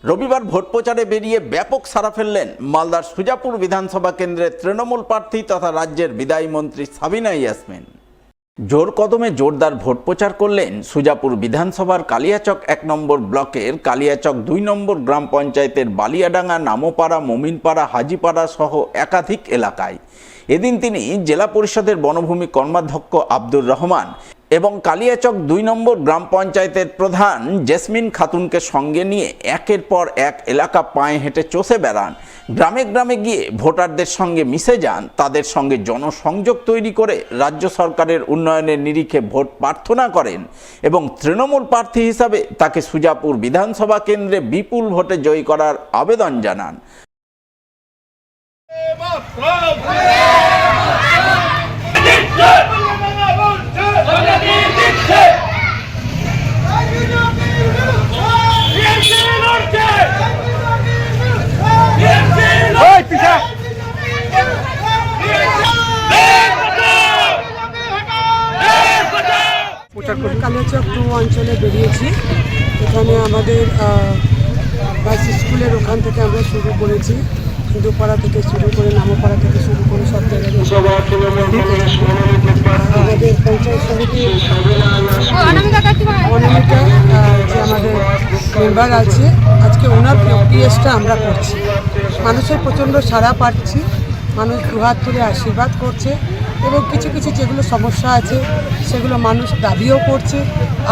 রবিবার ভোট প্রচারে বেরিয়ে ব্যাপক সাড়া ফেললেন মালদার সুজাপুর বিধানসভা কেন্দ্রের তৃণমূল প্রার্থী তথা রাজ্যের বিদায়ী মন্ত্রী সাবিনা ইয়াসমিন। জোর কদমে জোরদার ভোট প্রচার করলেন সুজাপুর বিধানসভার কালিয়াচক 1 নম্বর ব্লকের কালিয়াচক 2 নম্বর গ্রাম পঞ্চায়েতের বালিয়াডাঙ্গা, নামোপাড়া, মোমিনপাড়া, হাজিপাড়া সহ একাধিক এলাকায়। এদিন তিনি জেলা পরিষদের বনভূমি কর্মাধ্যক্ষ আব্দুর রহমান এবং কালিয়াচক 2 নম্বর গ্রাম পঞ্চায়েতের প্রধান জেসমিন খাতুনকে সঙ্গে নিয়ে একের পর এক এলাকা পায়ে হেঁটে চষে বেড়ান। গ্রামে গ্রামে গিয়ে ভোটারদের সঙ্গে মিশে যান, তাদের সঙ্গে জনসংযোগ তৈরি করে রাজ্য সরকারের উন্নয়নের নিরিখে ভোট প্রার্থনা করেন এবং তৃণমূল প্রার্থী হিসাবে তাকে সুজাপুর বিধানসভা কেন্দ্রে বিপুল ভোটে জয়ী করার আবেদন জানান। কালিয়াচক 2 অঞ্চলে বেরিয়েছি। এখানে আমাদের গার্লস স্কুলের ওখান থেকে আমরা শুরু করেছি, হিন্দুপাড়া থেকে শুরু করে নামোপাড়া থেকে শুরু করে সব জায়গায় আমাদের পঞ্চায়েত সমিতি অনামিকা যে আমাদের মেম্বার আছে, আজকে ওনার পিএসটা আমরা করছি। মানুষের প্রচণ্ড সাড়া পাচ্ছি, মানুষ দুহাত তুলে আশীর্বাদ করছে এবং কিছু কিছু যেগুলো সমস্যা আছে সেগুলো মানুষ দাবিও করছে।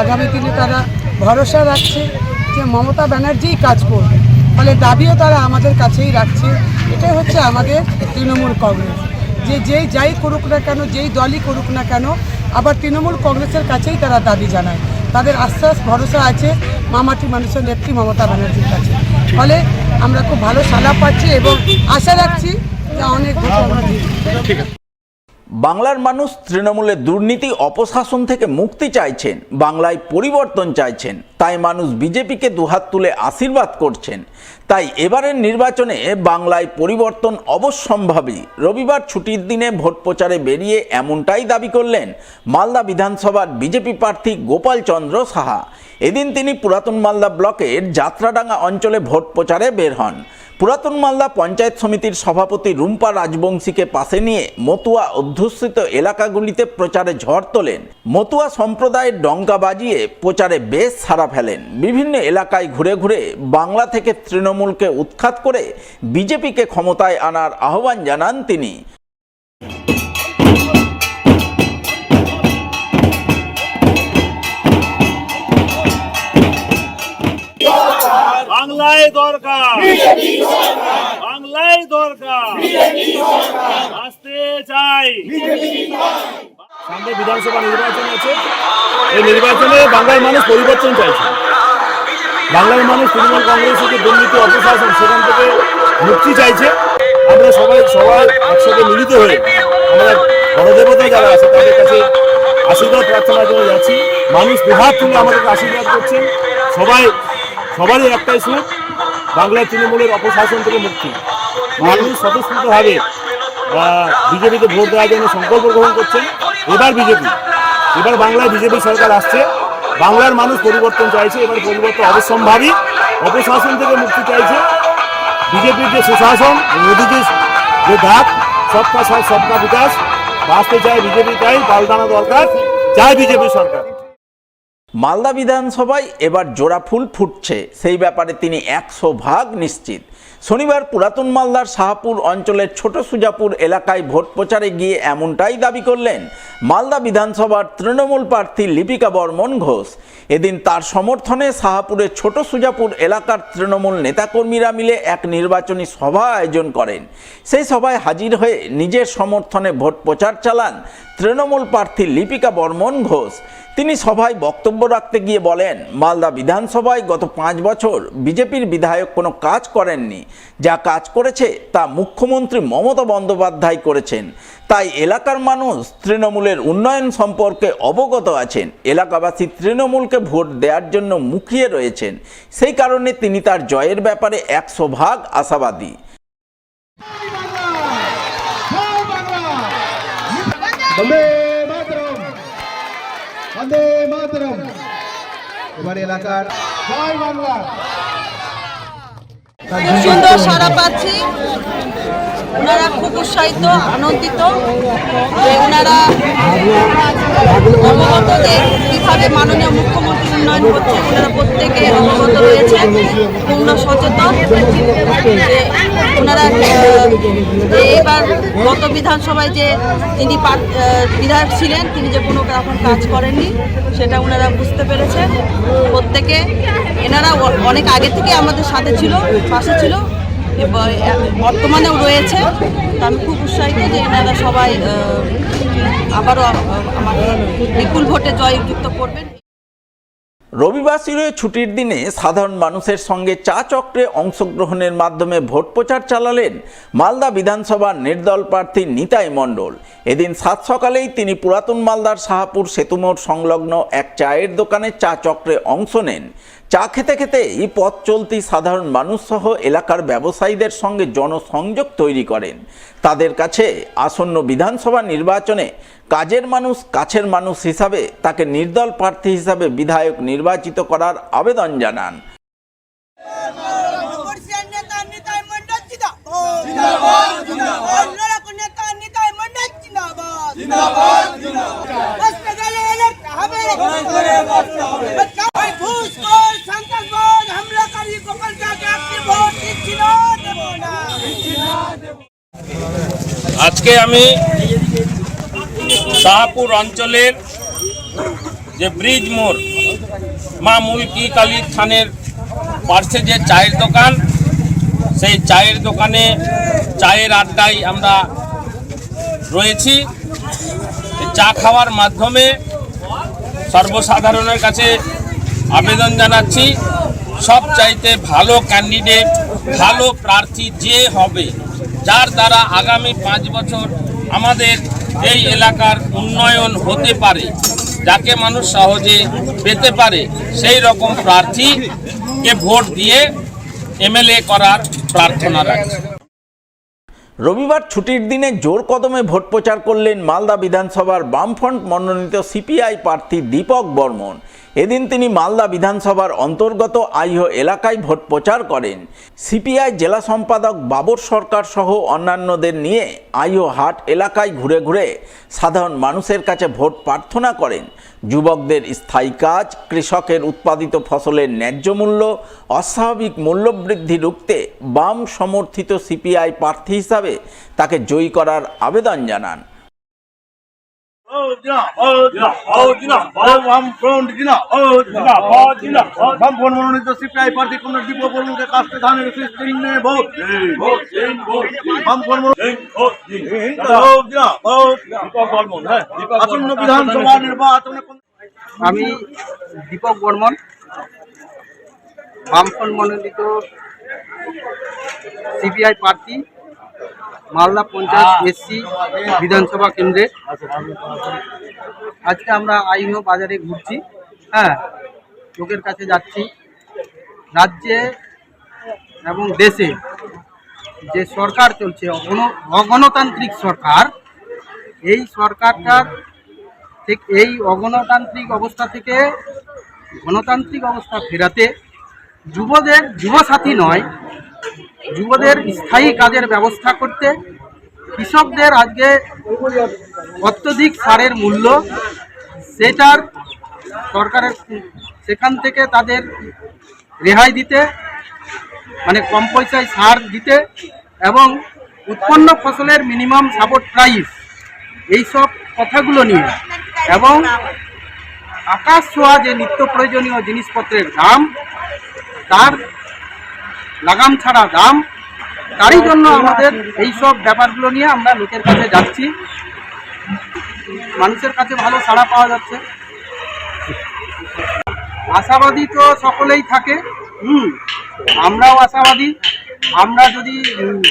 আগামী দিনে তারা ভরসা রাখছে যে মমতা ব্যানার্জিই কাজ করবে, ফলে দাবিও তারা আমাদের কাছেই রাখছে। এটাই হচ্ছে আমাদের তৃণমূল কংগ্রেস, যেই যাই করুক না কেন, যেই দলই করুক না কেন, আবার তৃণমূল কংগ্রেসের কাছেই তারা দাবি জানায়। তাদের আশ্বাস ভরসা আছে মামাটি মানুষের নেত্রী মমতা ব্যানার্জির কাছে। ফলে আমরা খুব ভালো সাড়া পাচ্ছি এবং আশা রাখছি যে অনেক ভোট আমরা জিতব। বাংলার মানুষ তৃণমূলের দুর্নীতি অপশাসন থেকে মুক্তি চাইছেন, বাংলায় পরিবর্তন চাইছেন, তাই মানুষ বিজেপিকে দুহাত তুলে আশীর্বাদ করছেন। তাই এবারের নির্বাচনে বাংলায় পরিবর্তন অবশ্যম্ভাবী। রবিবার ছুটির দিনে ভোট প্রচারে বেরিয়ে এমনটাই দাবি করলেন মালদা বিধানসভার বিজেপি প্রার্থী গোপাল চন্দ্র সাহা। এদিন তিনি পুরাতন মালদা ব্লকের যাত্রাডাঙ্গা অঞ্চলে ভোট প্রচারে বের হন। পুরাতন মালদা পঞ্চায়েত সমিতির সভাপতি রুম্পা রাজবংশীকে পাশে নিয়ে মতুয়া অধ্যুষিত এলাকাগুলিতে প্রচারে ঝড় তোলেন। মতুয়া সম্প্রদায়ের ডঙ্কা বাজিয়ে প্রচারে বেশ সাড়া ফেলেন। বিভিন্ন এলাকায় ঘুরে ঘুরে বাংলা থেকে তৃণমূলকে উৎখাত করে বিজেপিকে ক্ষমতায় আনার আহ্বান জানান তিনি। বাংলায় দরকার, বাংলায় দরকার, আসতে চাই। সামনে বিধানসভা নির্বাচন আছে, এই নির্বাচনে বাংলার মানুষ পরিবর্তন চাইছে। বাংলার মানুষ তৃণমূল কংগ্রেসের যে দুর্নীতি অপশাসন সেখান থেকে মুক্তি চাইছে। আমরা সবাই একসাথে মিলিত হয়ে আমরা গণদেবতা যারা আছে তাদের কাছে আশীর্বাদ প্রার্থনার জন্য যাচ্ছি। মানুষ দুহাত তুলে আমাদেরকে আশীর্বাদ করছেন। সবারই একটাই সুখ, বাংলার তৃণমূলের অপশাসন থেকে মুক্তি। মানুষ স্বতঃস্ফূর্তভাবে বিজেপিতে ভোট দেওয়ার জন্য সংকল্প গ্রহণ করছেন। এবার বাংলায় বিজেপি সরকার আসছে। বাংলার মানুষ পরিবর্তন চাইছে, এবার পরিবর্তন অবশ্যম্ভাবী। অপশাসন থেকে মুক্তি চাইছে। বিজেপির যে সুশাসন, মোদীজির যে ধাপ সবকা সাথ সবকা বিকাশ, বাঁচতে চায় বিজেপি, তাই পাল্টানো দরকার, চায় বিজেপি সরকার। মালদা বিধানসভায় এবার জোড়া ফুল ফুটছে, সেই ব্যাপারে তিনি 100% নিশ্চিত। শনিবার পুরাতন মালদার শাহপুর অঞ্চলের ছোট সুজাপুর এলাকায় ভোট প্রচারে গিয়ে এমনটাই দাবি করলেন মালদা বিধানসভার তৃণমূল প্রার্থী লিপিকা বর্মন ঘোষ। এদিন তার সমর্থনে শাহপুরের ছোট সুজাপুর এলাকার তৃণমূল নেতাকর্মীরা মিলে এক নির্বাচনী সভা আয়োজন করেন। সেই সভায় হাজির হয়ে নিজের সমর্থনে ভোট প্রচার চালান তৃণমূল প্রার্থী লিপিকা বর্মন ঘোষ। তিনি সভায় বক্তব্য রাখতে গিয়ে বলেন, মালদা বিধানসভায় গত 5 বছর বিজেপির বিধায়ক কোনো কাজ করেননি। যা কাজ করেছে তা মুখ্যমন্ত্রী মমতা বন্দ্যোপাধ্যায় করেছেন। তাই এলাকার মানুষ তৃণমূলের উন্নয়ন সম্পর্কে অবগত আছেন। এলাকাবাসী তৃণমূলকে ভোট দেওয়ার জন্য মুখিয়ে রয়েছেন। সেই কারণে তিনি তার জয়ের ব্যাপারে 100% আশাবাদী। এবার এলাকার জয় বাংলা। খুব সুন্দর সাড়া পাচ্ছি। ওনারা খুব উৎসাহিত, আনন্দিত যে ওনারা অবগত যে কীভাবে মাননীয় মুখ্যমন্ত্রী উন্নয়ন করছে। ওনারা প্রত্যেকে অবগত রয়েছে, পূর্ণ সচেতন যে ওনারা যে এবার গত বিধানসভায় যে তিনি বিধায়ক ছিলেন, তিনি যে কোনো রকম কাজ করেননি সেটা ওনারা বুঝতে পেরেছেন। প্রত্যেকে এনারা অনেক আগে থেকে আমাদের সাথে ছিল, পাশে ছিল, বর্তমানেও রয়েছে। তো আমি খুব উৎসাহিত যে এনারা সবাই আবারও আমাকে বিপুল ভোটে জয়যুক্ত করবেন। রবিবার ছিল ছুটির দিনে সাধারণ মানুষের সঙ্গে চা চক্রে অংশগ্রহণের মাধ্যমে ভোট প্রচার চালালেন মালদা বিধানসভার নির্দল প্রার্থী নিতাই মণ্ডল। এদিন সাত সকালেই তিনি পুরাতন মালদার শাহপুর সেতুমোড় সংলগ্ন এক চায়ের দোকানে চা চক্রে অংশ নেন। চা খেতে খেতে এই পথ চলতি সাধারণ মানুষ সহ এলাকার ব্যবসায়ীদের সঙ্গে জনসংযোগ তৈরি করেন। তাদের কাছে আসন্ন বিধানসভা নির্বাচনে কাজের মানুষ, কাছের মানুষ হিসাবে তাকে নির্দল প্রার্থী হিসাবে বিধায়ক নির্বাচিত করার আবেদন জানান। আজকে আমি শাহপুর অঞ্চলের যে ব্রিজ মোড় মা মুলকি কালী থানের পার্শ্বে যে চায়ের দোকান, সেই চায়ের দোকানে চায়ের আড্ডায় আমরা রয়েছি। চা খাওয়ার মাধ্যমে সর্বসাধারণের কাছে আবেদন জানাচ্ছি, সবচাইতে ভালো ক্যান্ডিডেট, ভালো প্রার্থী যে হবে, যার দ্বারা আগামী 5 বছর আমাদের এই এলাকার উন্নয়ন হতে পারে, যাকে মানুষ সহজে পেতে পারে, সেই রকম প্রার্থীকে ভোট দিয়ে এমএলএ করার প্রার্থনা রাখছি। রবিবার ছুটির দিনে জোর কদমে ভোট প্রচার করলেন মালদা বিধানসভার বামফ্রন্ট মনোনীত সিপিআই প্রার্থী দীপক বর্মন। এদিন তিনি মালদা বিধানসভার অন্তর্গত আইহো এলাকায় ভোট প্রচার করেন। সিপিআই জেলা সম্পাদক বাবর সরকার সহ অন্যান্যদের নিয়ে আইহো হাট এলাকায় ঘুরে ঘুরে সাধারণ মানুষের কাছে ভোট প্রার্থনা করেন। যুবকদের স্থায়ী কাজ, কৃষকের উৎপাদিত ফসলের ন্যায্য মূল্য, অস্বাভাবিক মূল্যবৃদ্ধি রুখতে বাম সমর্থিত সিপিআই প্রার্থী হিসাবে তাকে জয়ী করার আবেদন জানান। মনোনীত সিপিআই প্রার্থী দীপক বর্মনকে কাস্তে ধানের চিহ্নে ভোট। আসন্ন বিধানসভা নির্বাচনে আমি দীপক বর্মন, বামফ্রন্ট মনোনীত সিপিআই প্রার্থী, মালদা পঞ্চায়েত এসসি বিধানসভা কেন্দ্রে। আজকে আমরা আইহো বাজারে ঘুরছি, লোকের কাছে যাচ্ছি। রাজ্যে এবং দেশে যে সরকার চলছে, অগণতান্ত্রিক সরকার, এই সরকারটার ঠিক এই অগণতান্ত্রিক অবস্থা থেকে গণতান্ত্রিক অবস্থা ফেরাতে যুবদের, যুবসাথী নয়, যুবদের স্থায়ী কাজের ব্যবস্থা করতে, কৃষকদের আজকে অত্যধিক সারের মূল্য, সেটার সরকারের সেখান থেকে তাদের রেহাই দিতে, মানে কম পয়সায় সার দিতে, এবং উৎপন্ন ফসলের মিনিমাম সাপোর্ট প্রাইস, এইসব কথাগুলো নিয়ে, এবং আকাশ ছোঁয়া যে নিত্য প্রয়োজনীয় জিনিসপত্রের দাম, তার লাগাম ছাড়া দাম, তারই জন্য আমাদের এই সব ব্যাপারগুলো নিয়ে আমরা লোকের কাছে যাচ্ছি। মানুষের কাছে ভালো সাড়া পাওয়া যাচ্ছে। আশাবাদী তো সকলেই থাকে, আমরাও আশাবাদী। আমরা যদি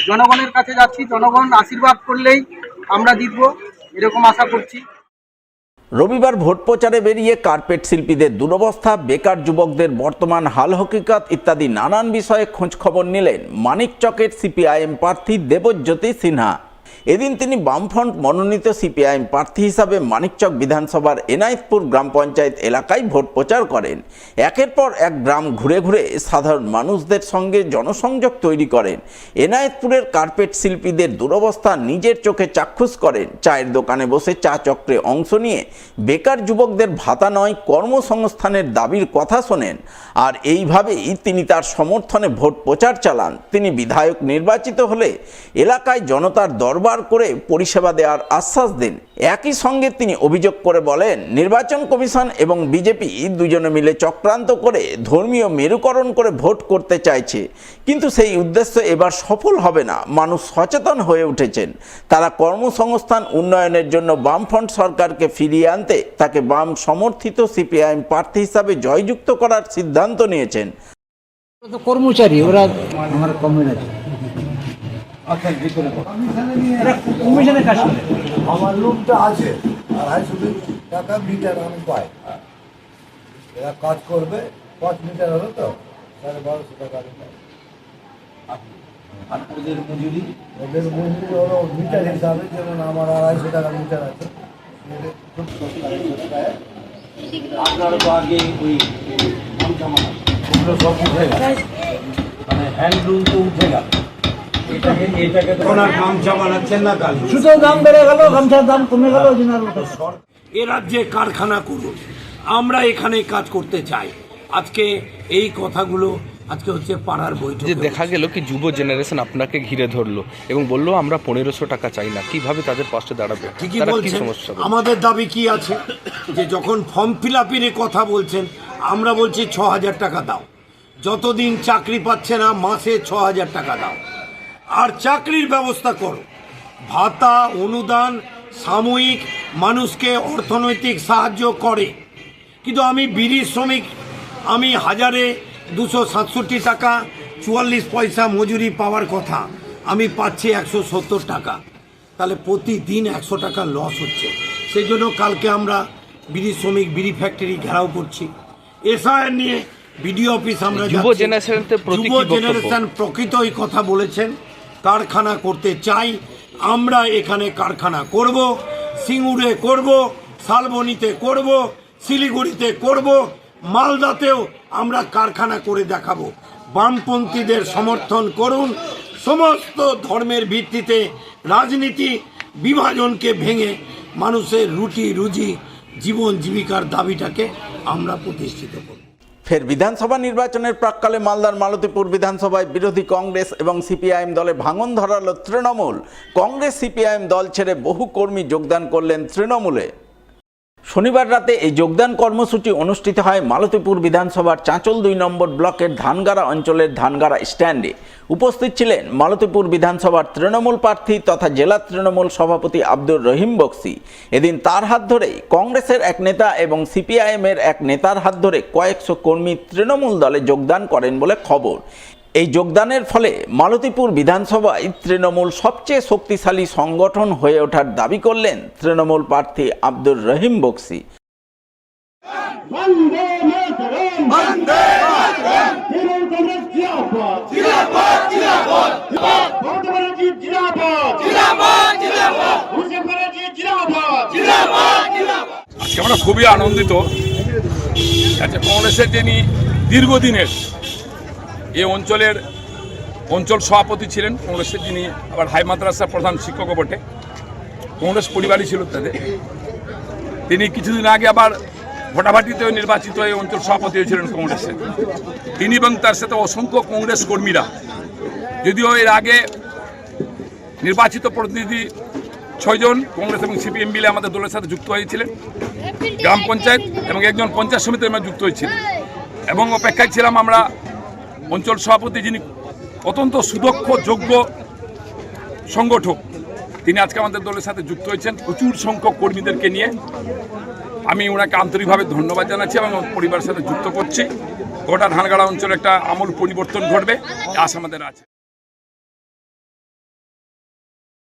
জনগণের কাছে যাচ্ছি, জনগণ আশীর্বাদ করলেই আমরা জিতবো, এরকম আশা করছি। রবিবার ভোট প্রচারে বেরিয়ে কার্পেট শিল্পীদের দুরবস্থা, বেকার যুবকদের বর্তমান হাল হকিকত ইত্যাদি নানান বিষয়ে খোঁজ খবর নিলেন মানিকচকের সিপিআইএম প্রার্থী দেবজ্যোতি সিনহা। এদিন তিনি বামফ্রন্ট মনোনীত সিপিআইএম প্রার্থী হিসাবে মানিকচক বিধানসভার এনায়েতপুর গ্রাম পঞ্চায়েত এলাকায় ভোট প্রচার করেন। একের পর এক গ্রাম ঘুরে ঘুরে সাধারণ মানুষদের সঙ্গে জনসংযোগ তৈরি করেন। এনায়েতপুরের কার্পেট শিল্পীদের দুরবস্থা নিজের চোখে চাক্ষুষ করেন। চায়ের দোকানে বসে চা চক্রে অংশ নিয়ে বেকার যুবকদের ভাতা নয় কর্মসংস্থানের দাবির কথা শোনেন। আর এইভাবেই তিনি তার সমর্থনে ভোট প্রচার চালান। তিনি বিধায়ক নির্বাচিত হলে এলাকায় জনতার দরবার করে পরিষেবা দেওয়ার আশ্বাস দেন। একই সঙ্গে তিনি অভিযোগ করে বলেন, নির্বাচন কমিশন এবং বিজেপি দুজনে মিলে চক্রান্ত করে ধর্মীয় মেরুকরণ করে ভোট করতে চাইছে, কিন্তু সেই উদ্দেশ্য এবার সফল হবে না। মানুষ সচেতন হয়ে উঠেছেন। তারা কর্মসংস্থান উন্নয়নের জন্য বামফ্রন্ট সরকারকে ফিরিয়ে আনতে তাকে বাম সমর্থিত সিপিআইএম প্রার্থী হিসাবে জয়যুক্ত করার সিদ্ধান্ত নিয়েছেন। তো কর্মচারী ওরা আমার কমিউন আছে। আচ্ছা, ভিতরে কমিশনের কাজ করে। আমার লোকটা আছে 250 টাকা মিটার আমি পাই। এরা কাজ করবে 5 মিটার হলো তো 1250 টাকা আমি পাই। আর ওদের মজুরি হলো মিটার হিসাবে, যেমন আমার 250 টাকা মিটার আছে। আপনার তো আগে ওই ওগুলো সব উঠে গেল, মানে হ্যান্ডলুম তো উঠে গেল। এটাকে তো ওনার গামছা বানাচ্ছেন না কাল। সুতোর দাম বেড়ে গেল, গামছার দাম কমে গেল। এ রাজ্যে কারখানা করুন, আমরা এখানে কাজ করতে চাই। আজকে এই কথাগুলো আজকে হচ্ছে পাড়ার বৈঠক। যে দেখা গেল কি যুব জেনারেশন আপনাকে ঘিরে ধরলো এবং বললো আমরা 1500 টাকা চাই না, কিভাবে তাদের পাশে দাঁড়াবে? ঠিকই বলছেন। আমাদের দাবি কি আছে যে যখন ফর্ম ফিল আপের কথা বলছেন, আমরা বলছি 6000 টাকা দাও। যতদিন চাকরি পাচ্ছে না মাসে 6000 টাকা দাও, আর চাকরির ব্যবস্থা করো। ভাতা অনুদান সাময়িক মানুষকে অর্থনৈতিক সাহায্য করে, কিন্তু আমি বিড়ি শ্রমিক, আমি 1267 টাকা 44 পয়সা মজুরি পাওয়ার কথা, আমি পাচ্ছি 170 টাকা। তাহলে প্রতিদিন 100 টাকা লস হচ্ছে। সেই জন্য কালকে আমরা বিড়ি শ্রমিক বিড়ি ফ্যাক্টরি ঘেরাও করছি। এসআইআর নিয়ে বিডিও অফিস আমরা যুব জেনারেশন প্রকৃতই কথা বলেছেন, কারখানা করতে চাই। আমরা এখানে কারখানা করব, সিঙ্গুরে করব, শালবনীতে করব, শিলিগুড়িতে করব, মালদাতেও আমরা কারখানা করে দেখাবো। বামপন্থীদের সমর্থন করুন। সমস্ত ধর্মের ভিত্তিতে রাজনীতি বিভাজনকে ভেঙে মানুষের রুটি রুজি জীবন জীবিকার দাবিটাকে আমরা প্রতিষ্ঠিত করব। ফের বিধানসভা নির্বাচনের প্রাক্কালে মালদার মালতীপুর বিধানসভায় বিরোধী কংগ্রেস এবং সিপিআইএম দলে ভাঙন ধরালো তৃণমূল। কংগ্রেস সিপিআইএম দল ছেড়ে বহু কর্মী যোগদান করলেন তৃণমূলে। শনিবার রাতে এই যোগদান কর্মসূচি অনুষ্ঠিত হয় মালতীপুর বিধানসভার চাঁচল 2 নম্বর ব্লকের ধানগাড়া অঞ্চলের ধানগাড়া স্ট্যান্ডে। উপস্থিত ছিলেন মালতীপুর বিধানসভার তৃণমূল প্রার্থী তথা জেলা তৃণমূল সভাপতি আব্দুর রহিম বক্সি। এদিন তার হাত ধরেই কংগ্রেসের এক নেতা এবং সিপিআইএমের এক নেতার হাত ধরে কয়েকশো কর্মী তৃণমূল দলে যোগদান করেন বলে খবর। এই যোগদানের ফলে মালতীপুর বিধানসভায় তৃণমূল সবচেয়ে শক্তিশালী সংগঠন হয়ে ওঠার দাবি করলেন তৃণমূল প্রার্থী আব্দুর রহিম বক্সি। আজকে আমরা খুবই আনন্দিত। কংগ্রেসের যিনি দীর্ঘদিনের এই অঞ্চলের অঞ্চল সভাপতি ছিলেন, কংগ্রেসের যিনি আবার হাই মাদ্রাসার প্রধান শিক্ষকও বটে, কংগ্রেস পরিবারই ছিল তাদের। তিনি কিছুদিন আগে আবার ভোটাভুটিতেও নির্বাচিত হয়ে অঞ্চল সভাপতি হয়েছিলেন কংগ্রেসের। তিনি এবং তার সাথে অসংখ্য কংগ্রেস কর্মীরা, যদিও এর আগে নির্বাচিত প্রতিনিধি 6 জন কংগ্রেস এবং সিপিএম মিলে আমাদের দলের সাথে যুক্ত হয়েছিলেন, গ্রাম পঞ্চায়েত এবং একজন পঞ্চায়েত সমিতির মধ্যে যুক্ত হয়েছিলেন। এবং অপেক্ষায় ছিলাম আমরা অঞ্চল সভাপতি, যিনি অত্যন্ত সুদক্ষ যোগ্য সংগঠক, তিনি আজকে আমাদের দলের সাথে যুক্ত হয়েছেন প্রচুর সংখ্যক কর্মীদেরকে নিয়ে। আমি ওনাকে আন্তরিকভাবে ধন্যবাদ জানাচ্ছি এবং পরিবারের সাথে যুক্ত করছি। গোটা ধানগাড়া অঞ্চলে একটা আমূল পরিবর্তন ঘটবে আশা আমাদের আছে।